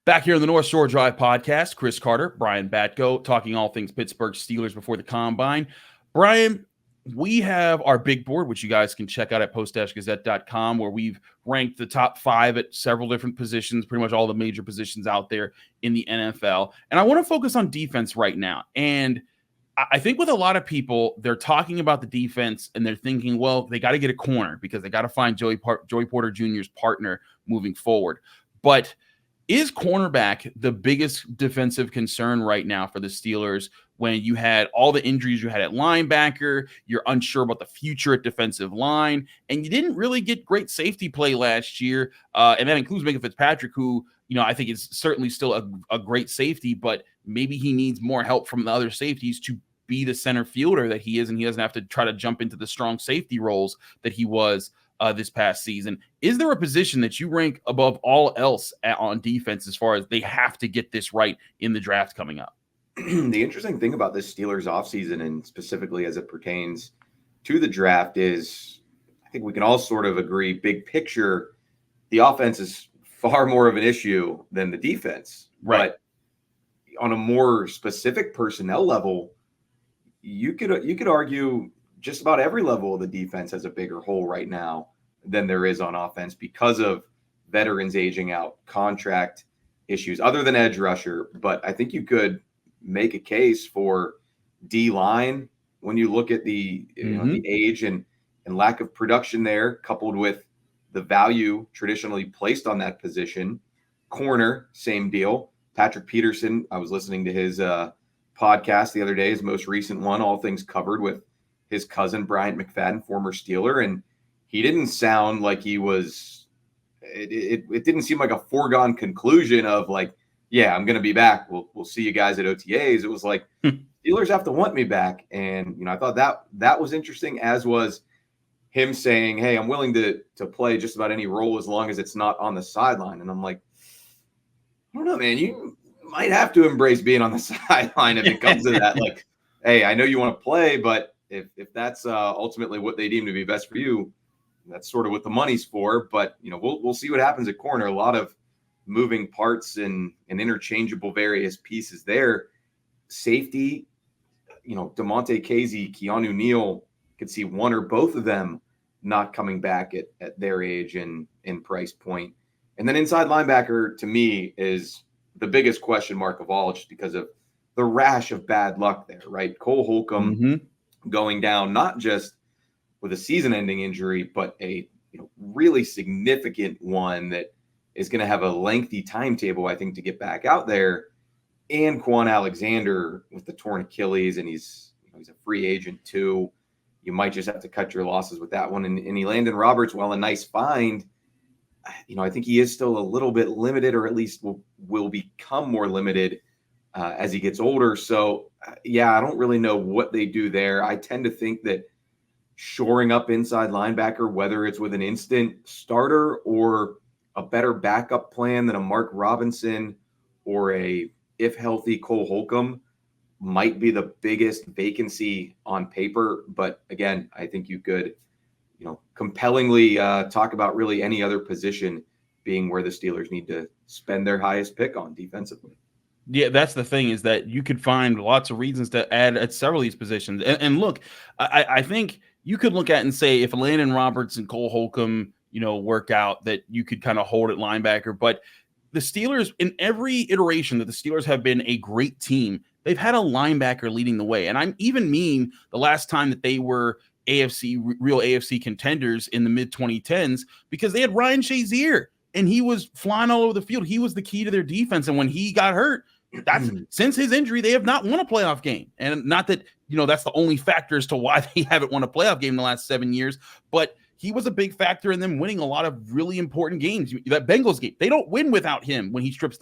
Back here in the North Shore Drive podcast, Chris Carter, Brian Batko, talking all things Pittsburgh Steelers before the Combine. Brian, we have our big board, which you guys can check out at post-gazette.com, where we've ranked the top 5 at several different positions, pretty much all the major positions out there in the NFL. And I want to focus on defense right now. And I think with a lot of people, they're talking about the defense and they're thinking, well, they got to get a corner because they got to find Joey Porter Jr.'s partner moving forward. But is cornerback the biggest defensive concern right now for the Steelers when you had all the injuries you had at linebacker, you're unsure about the future at defensive line, and you didn't really get great safety play last year, and that includes Minkah Fitzpatrick, who, I think is certainly still a great safety, but maybe he needs more help from the other safeties to be the center fielder that he is, and he doesn't have to try to jump into the strong safety roles that he was this past season. Is there a position that you rank above all else on defense as far as they have to get this right in the draft coming up? The interesting thing about this Steelers offseason, and specifically as it pertains to the draft, is I think we can all sort of agree, big picture, the offense is far more of an issue than the defense. Right. But on a more specific personnel level, you could argue just about every level of the defense has a bigger hole right now than there is on offense because of veterans aging out, contract issues, other than edge rusher. But I think you could make a case for D-line when you look at the, the age and lack of production there, coupled with the value traditionally placed on that position. Corner, same deal. Patrick Peterson, I was listening to his podcast the other day, his most recent one, All Things Covered, with his cousin, Bryant McFadden, former Steeler, and he didn't sound like he was it didn't seem like a foregone conclusion of like, yeah, I'm going to be back. We'll see you guys at OTAs. It was like, Steelers have to want me back. And, I thought that was interesting, as was him saying, hey, I'm willing to play just about any role as long as it's not on the sideline. And I'm like, I don't know, man, you might have to embrace being on the sideline if it comes to that. Like, hey, I know you want to play, but if that's ultimately what they deem to be best for you, that's sort of what the money's for. But, we'll see what happens at corner. A lot of moving parts and interchangeable various pieces there. Safety, DeMonte Casey, Keanu Neal, could see one or both of them not coming back at their age and price point. And then inside linebacker, to me, is the biggest question mark of all, just because of the rash of bad luck there, right? Cole Holcomb going down, not just with a season-ending injury, but a really significant one that is going to have a lengthy timetable, I think, to get back out there. And Quan Alexander with the torn Achilles, and he's a free agent too. You might just have to cut your losses with that one. And Elandon Roberts, while a nice find, I think he is still a little bit limited, or at least will become more limited as he gets older. So, I don't really know what they do there. I tend to think that shoring up inside linebacker, whether it's with an instant starter or a better backup plan than a Mark Robinson or a, if healthy, Cole Holcomb, might be the biggest vacancy on paper. But again, I think you could, compellingly talk about really any other position being where the Steelers need to spend their highest pick on defensively. Yeah, that's the thing, is that you could find lots of reasons to add at several of these positions. And look, I think you could look at and say if Landon Roberts and Cole Holcomb, work out, that you could kind of hold at linebacker. But the Steelers, in every iteration that the Steelers have been a great team, they've had a linebacker leading the way. And I even mean the last time that they were real AFC contenders in the mid-2010s, because they had Ryan Shazier, and he was flying all over the field. He was the key to their defense. And when he got hurt, since his injury, they have not won a playoff game. And not that, that's the only factor as to why they haven't won a playoff game in the last 7 years, but he was a big factor in them winning a lot of really important games. That Bengals game, they don't win without him when he strips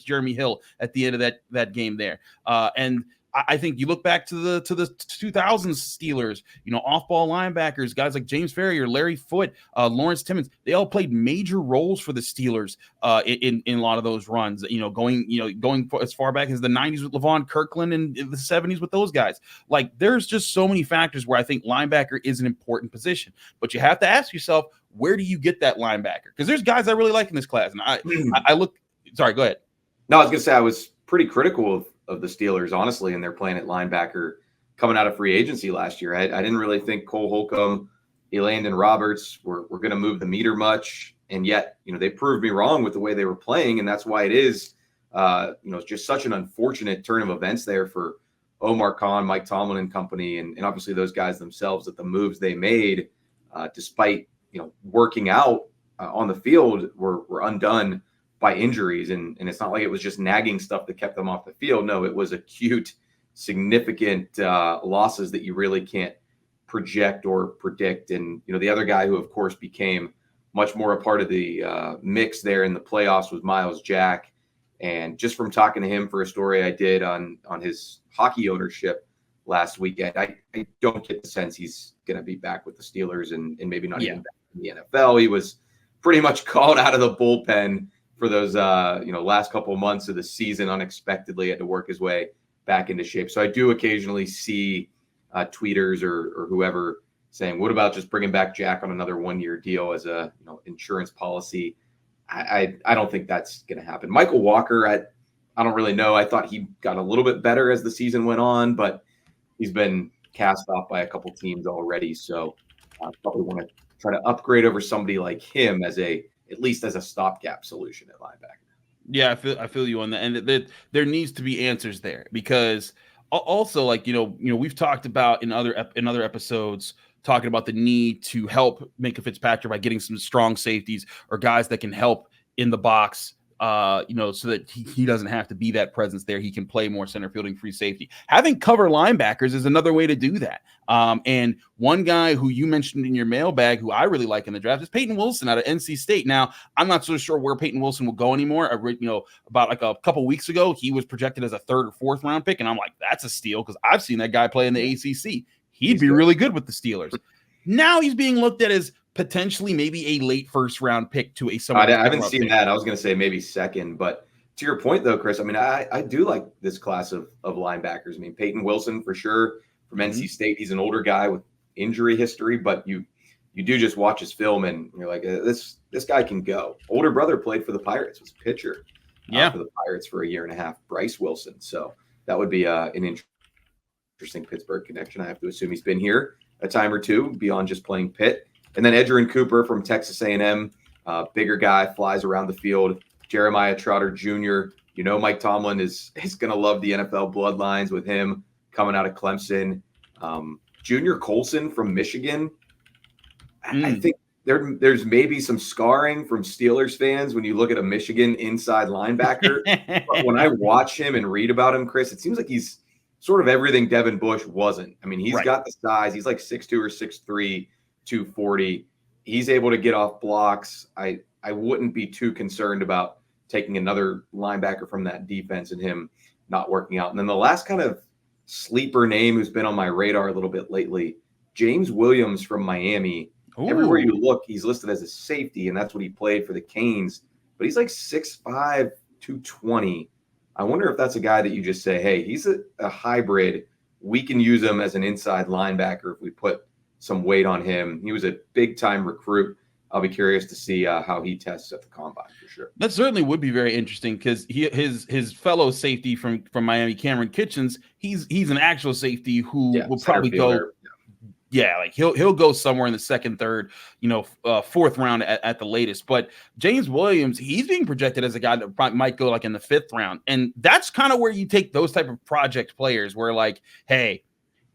Jeremy Hill at the end of that game there. And I think you look back to the 2000s Steelers, off-ball linebackers, guys like James Ferrier, Larry Foote, Lawrence Timmons, they all played major roles for the Steelers in a lot of those runs, going as far back as the 90s with Levon Kirkland and the 70s with those guys. Like, there's just so many factors where I think linebacker is an important position. But you have to ask yourself, where do you get that linebacker? Because there's guys I really like in this class. And I look – sorry, go ahead. No, I was going to say I was pretty critical of the Steelers, honestly, and their plan at linebacker coming out of free agency last year. I didn't really think Cole Holcomb, Elandon Roberts were going to move the meter much. And yet, they proved me wrong with the way they were playing. And that's why it is, just such an unfortunate turn of events there for Omar Khan, Mike Tomlin and company, and obviously those guys themselves, that the moves they made, despite, working out on the field, were undone by injuries. And it's not like it was just nagging stuff that kept them off the field. No, it was acute, significant losses that you really can't project or predict. And, the other guy who, of course, became much more a part of the mix there in the playoffs was Miles Jack. And just from talking to him for a story I did on his hockey ownership last weekend, I don't get the sense he's going to be back with the Steelers and maybe not even back in the NFL. He was pretty much called out of the bullpen for those, last couple of months of the season unexpectedly, had to work his way back into shape. So I do occasionally see tweeters or whoever saying, what about just bringing back Jack on another 1-year deal as a insurance policy? I don't think that's going to happen. Michael Walker, I don't really know. I thought he got a little bit better as the season went on, but he's been cast off by a couple teams already. So I probably want to try to upgrade over somebody like him at least as a stopgap solution at linebacker. Yeah, I feel you on that, and there needs to be answers there, because also, like, we've talked about in other episodes, talking about the need to help Minkah Fitzpatrick by getting some strong safeties or guys that can help in the box, so that he doesn't have to be that presence there. He can play more center fielding, free safety. Having cover linebackers is another way to do that. And one guy who you mentioned in your mailbag, who I really like in the draft, is Peyton Wilson out of NC State. Now, I'm not so sure where Peyton Wilson will go anymore. About like a couple weeks ago, he was projected as a 3rd or 4th round pick, and I'm like, that's a steal, because I've seen that guy play in the ACC. He'd be really good with the Steelers. Now he's being looked at as potentially maybe a late 1st round pick to a somewhat. I haven't seen that. I was going to say maybe 2nd, but to your point though, Chris, I mean, I do like this class of linebackers. I mean, Peyton Wilson for sure from NC State. He's an older guy with injury history, but you do just watch his film and you're like, this guy can go. Older brother played for the Pirates, was a pitcher for the Pirates for a year and a half, Bryce Wilson. So that would be an interesting Pittsburgh connection. I have to assume he's been here a time or two beyond just playing Pitt. And then Edgerrin Cooper from Texas A&M, bigger guy, flies around the field. Jeremiah Trotter Jr. Mike Tomlin is going to love the NFL bloodlines with him coming out of Clemson. Junior Colson from Michigan. I think there's maybe some scarring from Steelers fans when you look at a Michigan inside linebacker. But when I watch him and read about him, Chris, it seems like he's sort of everything Devin Bush wasn't. I mean, he's got the size. He's like 6'2" or 6'3", 240. He's able to get off blocks. I wouldn't be too concerned about taking another linebacker from that defense and him not working out. And then the last kind of sleeper name who's been on my radar a little bit lately, James Williams from Miami. Ooh. Everywhere you look, he's listed as a safety, and that's what he played for the Canes. But he's like 6'5", 220. I wonder if that's a guy that you just say, hey, he's a hybrid. We can use him as an inside linebacker if we put some weight on him. He was a big-time recruit. I'll be curious to see how he tests at the combine for sure. That certainly would be very interesting, because his fellow safety from Miami, Cameron Kitchens, he's an actual safety who will probably go. Yeah, like he'll go somewhere in the 2nd, 3rd, 4th round at the latest. But James Williams, he's being projected as a guy that might go like in the 5th round, and that's kind of where you take those type of project players, where like, hey,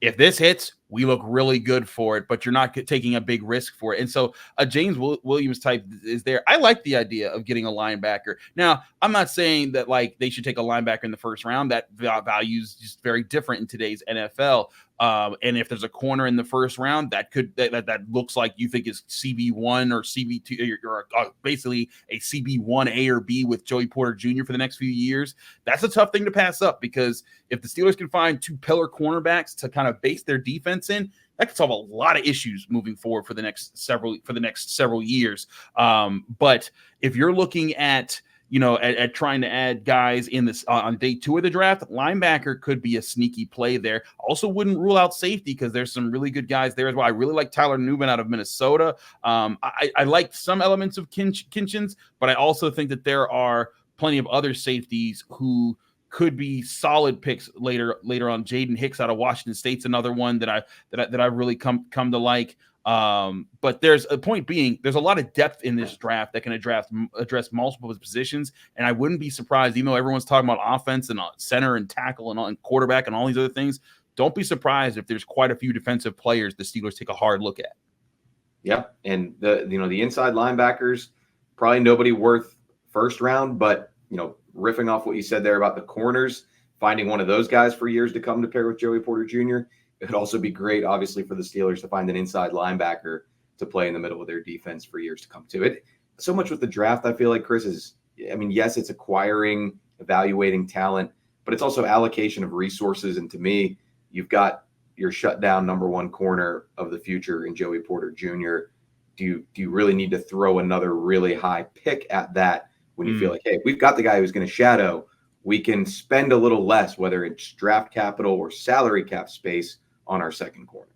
if this hits, we look really good for it, but you're not taking a big risk for it. And so a James Williams type is there. I like the idea of getting a linebacker. Now, I'm not saying that like they should take a linebacker in the 1st round. That value is just very different in today's NFL. And if there's a corner in the 1st round that looks like you think is CB1 or CB2, or basically a CB1 A or B with Joey Porter Jr. for the next few years, that's a tough thing to pass up, because if the Steelers can find 2 pillar cornerbacks to kind of base their defense in, that could solve a lot of issues moving forward for the next several years. But if you're looking at trying to add guys in this on day 2 of the draft, linebacker could be a sneaky play there. Also wouldn't rule out safety, because there's some really good guys there as well. I really like Tyler Newman out of Minnesota. I like some elements of Kitchens, but I also think that there are plenty of other safeties who could be solid picks later on. Jaden Hicks out of Washington State's another one that I really come to like. But there's a point being, there's a lot of depth in this draft that can address multiple positions. And I wouldn't be surprised, even though everyone's talking about offense and center and tackle and quarterback and all these other things, don't be surprised if there's quite a few defensive players the Steelers take a hard look at. Yeah. And the inside linebackers, probably nobody worth first round, but riffing off what you said there about the corners, finding one of those guys for years to come to pair with Joey Porter Jr., it would also be great, obviously, for the Steelers to find an inside linebacker to play in the middle of their defense for years to come too. It so much with the draft, I feel like, Chris, is, yes, it's acquiring, evaluating talent, but it's also allocation of resources. And to me, you've got your shutdown number one corner of the future in Joey Porter Jr. Do you really need to throw another really high pick at that when you feel like, hey, we've got the guy who's going to shadow, we can spend a little less, whether it's draft capital or salary cap space, on our second corner?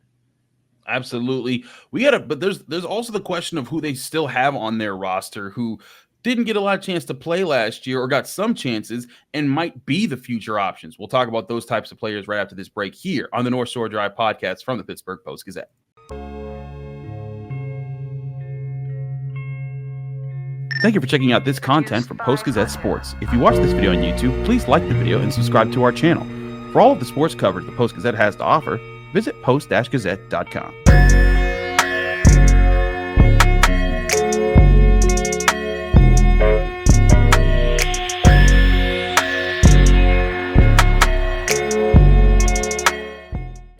Absolutely. But there's also the question of who they still have on their roster who didn't get a lot of chance to play last year or got some chances and might be the future options. We'll talk about those types of players right after this break here on the North Shore Drive podcast from the Pittsburgh Post-Gazette. Thank you for checking out this content from Post-Gazette Sports. If you watch this video on YouTube, please like the video and subscribe to our channel. For all of the sports coverage the Post-Gazette has to offer, visit post-gazette.com.